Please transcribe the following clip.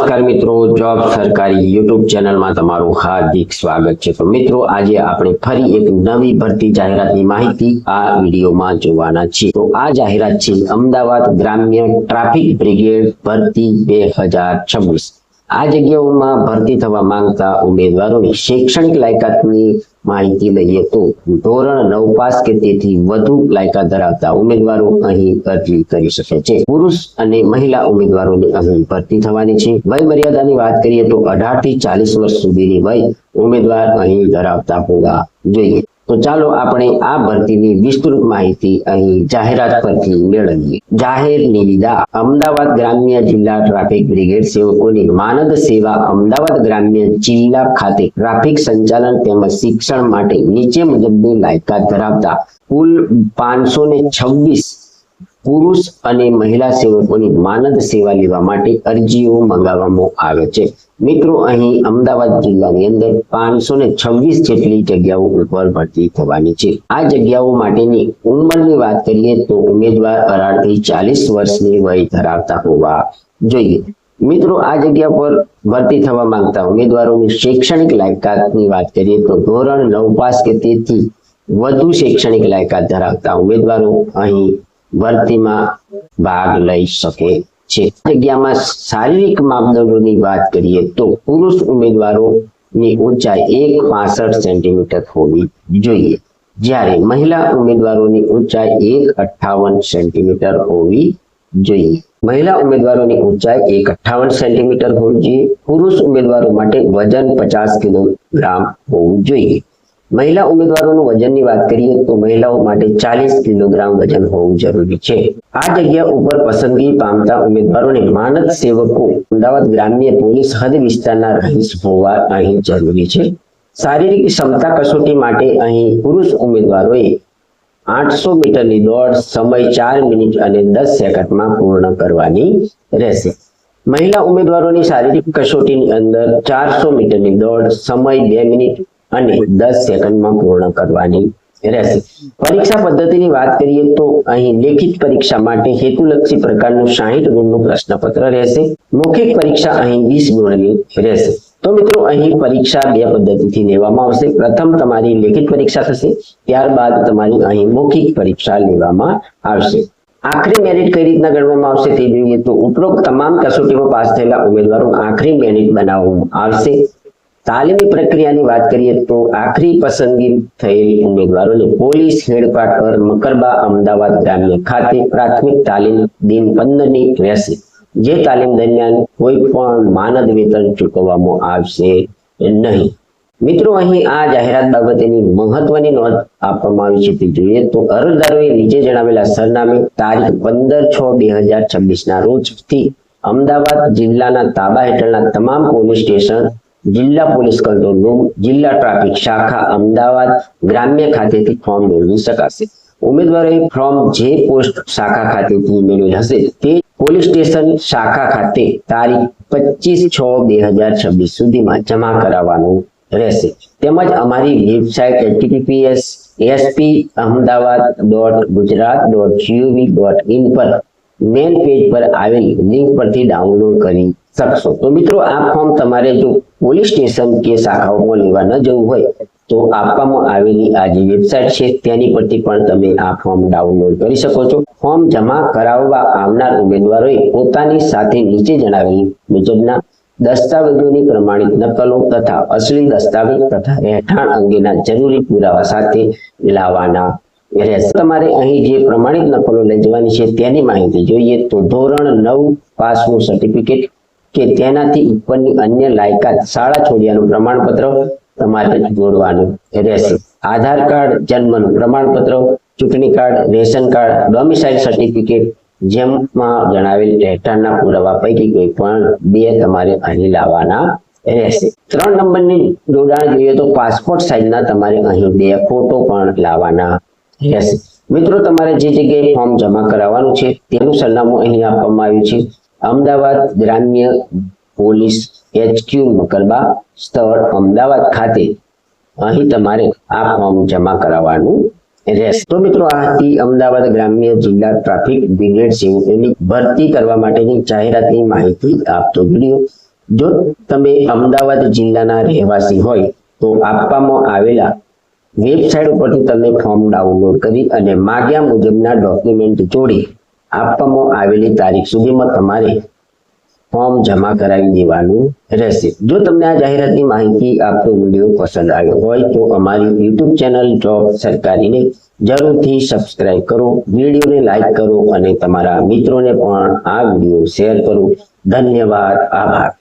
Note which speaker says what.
Speaker 1: नमस्कार मित्रों, जॉब सरकारी यूट्यूब चैनल में तमारू हार्दिक स्वागत है। तो मित्रों, आज आपणे फरी एक नवी भरती जाहेरातनी माहिती आ विडियो में जोवाना छीए। तो आ जाहेरात छे अमदावाद ग्राम्य ट्राफिक ब्रिगेड भरती 2026। आ जग्याओमां भरती थवा मांगता उम्मीदवारोनी शैक्षणिक लायकातनी माहिती लईए तो ધોરણ 9 पास के તેથી વધુ લાયકાત ધરાવતા ઉમેદવારો અહીં અરજી કરી શકે છે। પુરુષ અને મહિલા ઉમેદવારોની અહીં ભરતી થવાની છે। વય મર્યાદાની વાત કરીએ તો 18 થી 40 વર્ષ સુધીની વય ઉમેદવાર અહીં ધરાવતા હોવા જોઈએ। तो चालो આપણે આ ભરતીની વિસ્તૃત માહિતી અહીં જાહેરાત પરથી મેળવીએ। જાહેર નિવિદા અમદાવાદ ગ્રામ્ય જિલ્લા ટ્રાફિક બ્રિગેડ સેવકોની માનદ સેવા અમદાવાદ ગ્રામ્ય જિલ્લા ખાતે ટ્રાફિક સંચાલન તેમજ શિક્ષણ માટે નીચે મુજબની લાયકાત ધરાવતા કુલ 526 પુરુષ અને મહિલા સેવકોની માનદ સેવા લેવા માટે અરજીઓ મંગાવવામાં આવે છે। મિત્રો, અહીં અમદાવાદ જિલ્લાની અંદર 526 જેટલી જગ્યાઓ ઉપર ભરતી થવાની છે। આ જગ્યાઓ માટેની ઉંમરની વાત કરીએ તો ઉમેદવાર 18 થી 40 વર્ષની વય ધરાવતા હોવા જોઈએ। મિત્રો, આ જગ્યા પર ભરતી થવા માંગતા ઉમેદવારોની શૈક્ષણિક લાયકાતની વાત કરીએ તો ધોરણ 9 પાસ કે તેથી વધુ શૈક્ષણિક લાયકાત ધરાવતા ઉમેદવારો અહીં ભરતીમાં ભાગ લઈ શકે છે। જગ્યામાં શારીરિક માપદંડોની વાત કરીએ તો પુરુષ ઉમેદવારોની ઊંચાઈ 1.65 સેન્ટીમીટર હોવી જોઈએ, જ્યારે મહિલા ઉમેદવારોની ઊંચાઈ 1.58 સેન્ટીમીટર હોવી જોઈએ। મહિલા ઉમેદવારોની ઊંચાઈ 1.58 સેન્ટીમીટર હોવી જોઈએ। પુરુષ ઉમેદવારો માટે વજન 50 કિલોગ્રામ હોવું જોઈએ। મહિલા ઉમેદવારોનું વજનની વાત કરીએ તો મહિલાઓ માટે 40 કિલોગ્રામ વજન હોવું જરૂરી છે। આ જગ્યા ઉપર પસંદગી પામતા ઉમેદવારોને માનદ સેવકો અમદાવાદ ગ્રામ્ય પોલીસ હદ વિસ્તારના રહીશ હોવા અહીં જરૂરી છે। શારીરિક ક્ષમતા કસોટી માટે અહીં પુરુષ ઉમેદવારોએ 800 મીટરની દોડ સમય 4 મિનિટ અને 10 સેકન્ડમાં પૂર્ણ કરવાની રહેશે। મહિલા ઉમેદવારોની શારીરિક કસોટીની અંદર 400 મીટરની દોડ સમય 2 મિનિટ અને 10 સેકન્ડમાં પૂર્ણ કરવાની રહેશે। પરીક્ષા પદ્ધતિની વાત કરીએ તો અહીં લેખિત પરીક્ષા માટે હેતુલક્ષી પ્રકારનું 60 ગુણનું પ્રશ્નપત્ર રહેશે। મૌખિક પરીક્ષા અહીં 20 ગુણની રહેશે। તો મિત્રો, અહીં પરીક્ષા બે પદ્ધતિથી લેવામાં આવશે। પ્રથમ તમારી લેખિત પરીક્ષા થશે, ત્યારબાદ તમારી અહીં મૌખિક પરીક્ષા લેવામાં આવશે। આખરી મેરિટ કઈ રીતના ગણવામાં આવશે તે જોઈએ તો ઉપરોક્ત તમામ કસોટીમાં પાસ થયેલા ઉમેદવારો આખરી મેરિટ બનાવવામાં આવશે। તાલીમી પ્રક્રિયાની વાત કરીએ તો આખરી પસંદગી થયેલ ઉમેદવારોને પોલીસ હેડક્વાર્ટર મકરબા અમદાવાદ ગ્રામ્ય ખાતે પ્રાથમિક તાલીમ દિન 15ની રહેશે। જે તાલીમ દરમિયાન કોઈ પણ માનદ વેતન ચૂકવવામાં આવશે નહીં। મિત્રો, અહીં આ જાહેરાત બાબતેની મહત્વની નોંધ આપવામાં આવી છે તે જોઈએ તો અરજદારોએ નીચે જણાવેલા સરનામે તારીખ 15/6/2026 ના રોજથી અમદાવાદ જિલ્લાના તાબા હેઠળના તમામ પોલીસ સ્ટેશન, જિલ્લા પોલીસ કંટ્રોલ રૂમ, જિલ્લા ટ્રાફિક શાખા અમદાવાદ ગ્રામ્ય ખાતેથી ફોર્મ મેળવી શકાશે। ઉમેદવારોએ ફોર્મ જે પોસ્ટ શાખા ખાતેથી મેળવેલ હશે તે પોલીસ સ્ટેશન શાખા ખાતે તારીખ 25/6/2026 સુધીમાં જમા કરાવવાનું રહેશે। તેમજ અમારી વેબસાઇટ https://asp.ahmdabad.gujarat.gov.in પર મેન પેજ પર આવેલ લિંક પરથી ડાઉનલોડ કરી શકશો। તો મિત્રો, આ ફોર્મ તમારે જો પોલીસ સ્ટેશન કે શાખાઓમાં લેવા ન જવું હોય તો આપવામાં આવેલી આ જે વેબસાઇટ છે તેની પરથી પણ તમે આ ફોર્મ ડાઉનલોડ કરી શકો છો। ફોર્મ જમા કરાવવા આવનાર ઉમેદવારોએ પોતાની સાથે નીચે જણાવેલ મુજબના દસ્તાવેજોની પ્રમાણિત નકલો તથા અસલી દસ્તાવેજ તથા રહેઠાણ અંગેના જરૂરી પુરાવા સાથે લાવવાના રહેશે। તમારે અહીં જે પ્રમાણિત નકલો લઈ જવાની છે તેની માહિતી જોઈએ તો ધોરણ 9 પાસનું સર્ટિફિકેટ કે તેનાથી ઉપરની અન્ય લાયકાત શાળા છોડ્યાનું પ્રમાણપત્ર તમારે જોડવાનું રહેશે। આધાર કાર્ડ, જન્મનું પ્રમાણપત્ર, ચૂંટણી card, ration card, domicile certificate જેમાં જણાવેલ રહેઠાણના પુરાવા પૈકી કોઈ પણ બે તમારે અહીં લાવવાના રહેશે। 3 નંબરની જોડાણ જોઈએ તો પાસપોર્ટ સાઇઝના તમારે અહીં 2 ફોટો પણ લાવવાના રહેશે। મિત્રો, તમારે જે જગ્યાએ ફોર્મ જમા કરાવવાનું છે તેનું સરનામું અહીં આપવામાં આવ્યું છે। અમદાવાદ ગ્રામ્ય પોલીસ HQ મકરબા સ્થળ અમદાવાદ ખાતે અહીં તમારે આ ફોર્મ જમા કરાવવાનું રહેશે। તો મિત્રો, આ હતી અમદાવાદ ગ્રામ્ય જિલ્લા ટ્રાફિક બ્રિગેડ સેવકોની ભરતી કરવા માટેની જાહેરાતની માહિતી આપતો વિડીયો। જો તમે અમદાવાદ જિલ્લાના રહેવાસી હોય તો આપવામાં આવેલા વેબસાઇટ ઉપરથી તમે ફોર્મ ડાઉનલોડ કરી અને માગ્યા મુજબના ડોક્યુમેન્ટ જોડી આપવામાં આવેલી તારીખ સુધીમાં તમારે ફોર્મ જમા કરાવી દેવાનું રહેશે। જો તમને આ જાહેરાતની માહિતી આપતો વિડીયો પસંદ આવ્યો હોય તો અમારી યુટ્યુબ ચેનલ જોબ સરકારીને જરૂરથી સબસ્ક્રાઇબ કરો, વિડીયોને લાઈક કરો અને તમારા મિત્રોને પણ આ વિડીયો શેર કરો। ધન્યવાદ, આભાર।